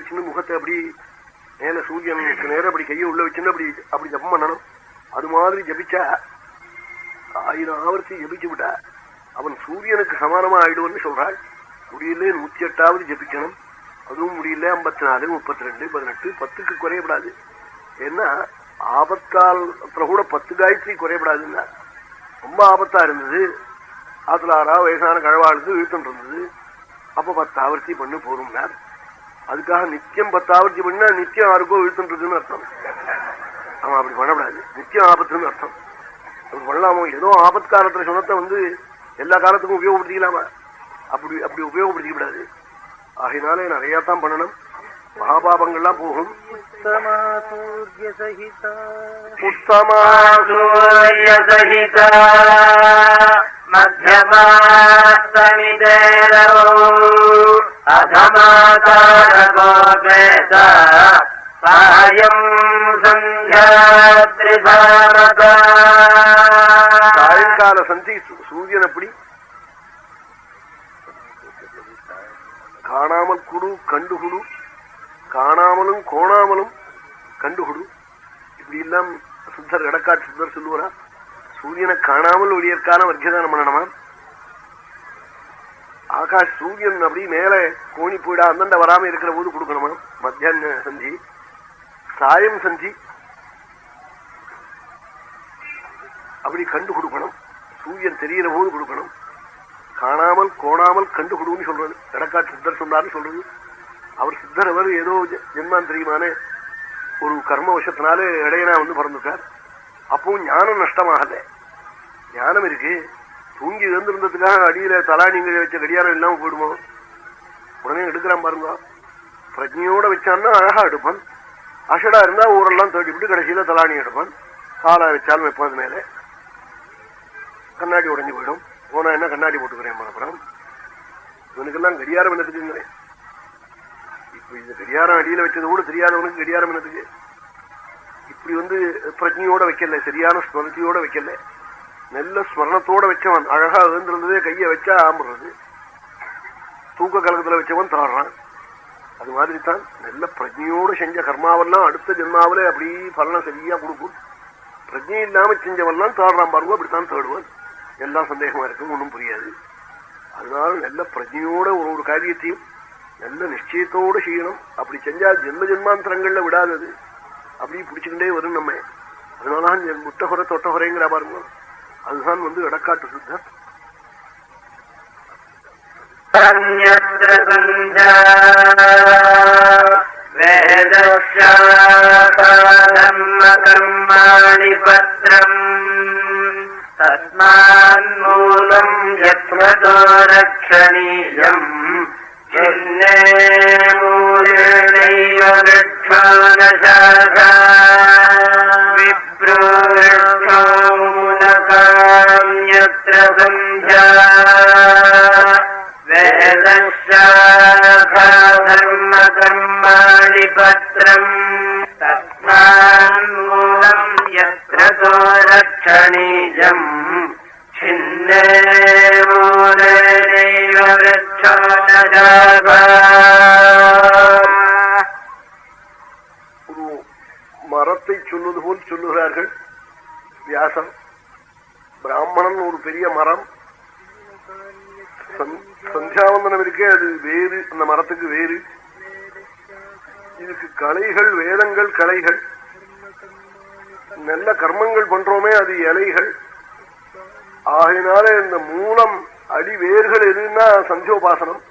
வச்சுன்னு முகத்தை அப்படி மேல சூரியனுக்கு நேரம் அப்படி கையை உள்ள வச்சுன்னு அப்படி ஜபம் பண்ணணும். அது மாதிரி ஜபிச்சா 1000 ஆவர்த்தி ஜபிச்சு விட்டா அவன் சூரியனுக்கு சமானமா ஆயிடுவன்னு சொல்றாள். முடியல 108வது ஜபிக்கணும். அதுவும் முடியல 54, 32, 18, 10க்கு குறையப்படாது. ஏன்னா ஆபத்தாலத்துல கூட 10 காயத்ரி குறையப்படாதுன்னா ரொம்ப ஆபத்தா இருந்தது. ஆத்துல 6 வயசான கழவாளுக்கு இழுத்துட்டு இருந்தது. அப்ப 10 ஆவர்த்தி பண்ணு போறோம்னார். அதுக்காக நித்தியம் 10 ஆவர்த்தி பண்ணா நித்தியம் யாருக்கோ இழுத்துன்றதுன்னு அர்த்தம். அவன் அப்படி பண்ணக்கூடாது. நித்தியம் ஆபத்துன்னு அர்த்தம். அப்படி பண்ணலாமோ? ஏதோ ஆபத்து காலத்துல சொன்னத்தை எல்லா காலத்துக்கும் உபயோகப்படுத்திக்கலாமா? அப்படி உபயோகப்படுத்திக்க கூடாது. ஆகினாலே நிறையத்தான் பண்ணணும். மகாபாபங்கள்லாம் போகும். சாயங்கால சந்தி சூரியன் அப்படி காணாமல் குடு கண்டுகுடு, காணாமலும் கோணாமலும் கண்டுகுடு. இப்படி எல்லாம் சித்தர் எடக்காட்டு சித்தர் சொல்லுவாரா. சூரியனை காணாமல் ஒளியற்கான வர்க்கதானம் பண்ணணுமா? ஆகாஷ் சூரியன் அப்படி மேல கோணி போயிடா அந்தண்ட வராம இருக்கிற போது கொடுக்கணுமா? மத்தியான சந்தி, சாயம் சந்தி அப்படி கண்டு கொடுக்கணும். சூரியன் தெரிகிற போது கொடுக்கணும். காணாமல் கோணாமல் கண்டு கொடுன்னு சொல்றது எடக்காட்டு சித்தர் சொன்னார்னு சொல்றது. அவர் சித்தர் அவர் ஏதோ ஜென்மாந்திரியமான ஒரு கர்ம வசத்தினால இடையனா பிறந்துட்டார். அப்பவும் ஞானம் நஷ்டமாகல. ஞானம் இருக்கு. தூங்கி எழுந்திருந்ததுக்காக அடியில தலாணிங்க வச்ச கடியாரம் இல்லாம போயிடுமோ? உடனே எடுக்கிறான் பாருங்க. பிரஜையோட வச்சான்னா அழகா எடுப்பான். அஷடா இருந்தா ஊரெல்லாம் தோட்டி விட்டு கடைசியில தலாணி எடுப்பான். காலா வச்சாலும் வைப்பான். மேல கண்ணாடி உடஞ்சி போயிடும். போனா என்ன கண்ணாடி போட்டுக்கிறேன் அப்புறம். இவனுக்கெல்லாம் கடியாரம் என்னத்துக்குங்கிறேன். இப்ப இந்த கடியாரம் அடியில வச்சது கூட தெரியாதவனுக்கு கடியாரம் என்னத்துக்கு? இப்படி பிரஜையோட வைக்கல, சரியான ஸ்மரத்தியோட வைக்கல, நல்ல ஸ்மரணத்தோட வச்சவன் அழகா எழுந்திருந்ததே கைய வச்சா ஆம்புறது. தூக்க கலகத்துல வச்சவன் தாடுறான். அது மாதிரி தான் நல்ல பிரஜையோடு செஞ்ச கர்மாவெல்லாம் அடுத்த ஜென்மாவில அப்படி பலனை சரியா கொடுக்கும். பிரஜை இல்லாம செஞ்சவெல்லாம் தாடுறான் பாருங்க. அப்படித்தான் தேடுவான். எல்லாம் சந்தேகமா இருக்கும், ஒன்றும் புரியாது. அதனால நல்ல பிரஜையோட ஒரு காரியத்தையும் நல்ல நிச்சயத்தோடு செய்யணும். அப்படி செஞ்சா ஜென்ம ஜென்மாந்தரங்கள்ல விடாதது அப்படி பிடிச்சுக்கிட்டே வரும் நம்ம. அதனால முட்டகுறை தொட்டகுறைங்கிற பாருங்க. அதுதான் எடக்காட்டு சித்தர். கர்மாணி பத்ரம் தஸ்மான்மூலம் யத்மதோ ரக்ஷணீயம் சின்னே மூலேணைவ விருட்சோ ந சாகா விப்ரோ விருட்சோ மூலகாம் யத்ர சந்த்யா வேதசாகா தர்ம கர்மாணி பத்ரம் தஸ்மான்மூலம் யத்ரதோ ரக்ஷணீயம் சின்னே மூலேணைவ விருட்சோ ந சாகா. ஒரு மரத்தை சொல்லுவது போல் சொல்லுகிறார்கள் வியாசம். பிராமணன் ஒரு பெரிய மரம். சந்தியாவந்தனம் இருக்கே, அது வேறு. அந்த மரத்துக்கு வேறு. இதுக்கு கலைகள், வேதங்கள் கலைகள். நல்ல கர்மங்கள் பண்றோமே அது இலைகள். ஆகையினால இந்த மூலம் அடி வேர்கள் எதுன்னா சந்தியோபாசனம்.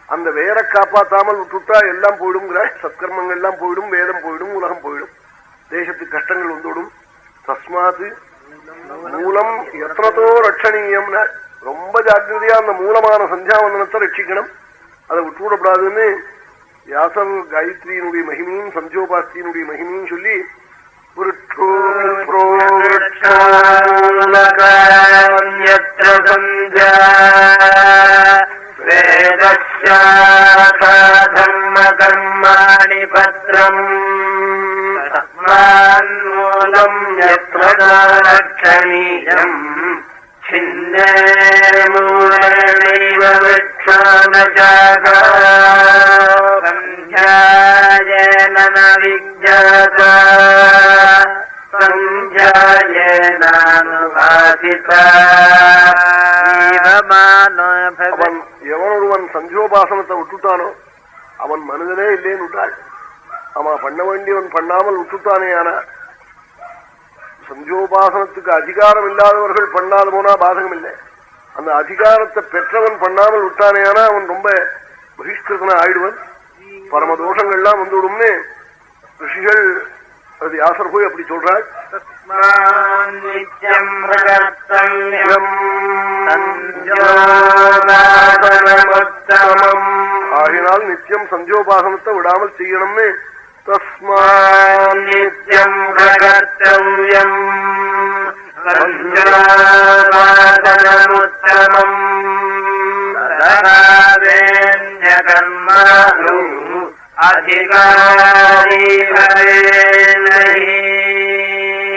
அந்த வேரை காப்பாத்தாமல் விட்டுட்டா எல்லாம் போயிடுங்கிற. சத்கர்மங்கள் எல்லாம் போயிடும், வேதம் போயிடும், உலகம் போயிடும், தேசத்துக்கு கஷ்டங்கள் வந்துவிடும். தஸ்மாத்து மூலம் எத்தனத்தோ ரட்சணீயம்னா ரொம்ப ஜாக்கிரதையா அந்த மூலமான சந்தியாவந்தனத்தை ரட்சிக்கணும். அதை விட்டுவிடப்படாதுன்னு வியாசர் காயத்ரியினுடைய மகிமையும் சந்தியோபாஸ்தியினுடைய மகிமையும் சொல்லி தர்ம கர்மாணி பத்ரம் தஸ்மான்மூலம் யத்ரதோ ரக்ஷணீயம் சின்னே மூலேணைவ விருட்சோ ந சாகா சந்த்யா அவன் எவனொருவன் சந்தியோபாசனத்தை விட்டுட்டானோ அவன் மனிதனே இல்லேன்னு விட்டாள். அவன் பண்ண வேண்டியவன் பண்ணாமல் விட்டுட்டானே. ஆனா சந்தியோபாசனத்துக்கு அதிகாரம் இல்லாதவர்கள் பண்ணாத போனா பாதகம் இல்லை. அந்த அதிகாரத்தை பெற்றவன் பண்ணாமல் விட்டானே ஆனா அவன் ரொம்ப பகிஷ்கிருதனா ஆயிடுவன். பரமதோஷங்கள்லாம் வந்துவிடும்னு ரிஷிகள் அது யாசர் போய் அப்படி சொல்றாள். ஆகினால் நித்தியம் சந்தியோபாசனத்தை விடாமல் செய்யணும்னு தஸ்மான் நித்யம் கர்த்தவ்யம் சந்தியோபாசனமுத்தமம்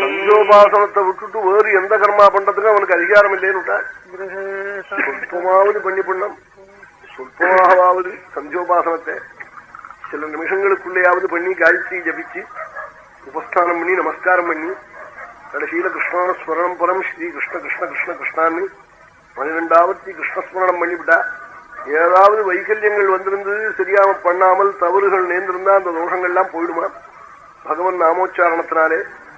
சந்தியோபாசனத்தை விட்டுட்டு வேறு எந்த கர்மா பண்றதுக்கு அவனுக்கு அதிகாரம் இல்லைன்னு விட்டார். சொற்பமாவது பண்ணி பண்ணம், சொற்பமாகவாவது சந்தியோபாசனத்தை சில நிமிஷங்களுக்குள்ளேயாவது பண்ணி காயத்ரி ஜபிச்சு உபஸ்தானம் பண்ணி நமஸ்காரம் பண்ணி கடைசியில கிருஷ்ணான ஸ்மரணம் பரம் ஸ்ரீ கிருஷ்ண கிருஷ்ண கிருஷ்ண கிருஷ்ணான்னு 12வது கிருஷ்ணஸ்மரணம் பண்ணிவிட்டா ஏதாவது வைகல்யங்கள் வந்திருந்து சரியாம பண்ணாமல் தவறுகள் நேர்ந்திருந்தா அந்த தோஷங்கள்லாம் போயிடுமா பகவன் நாமோச்சாரணத்தினாலே.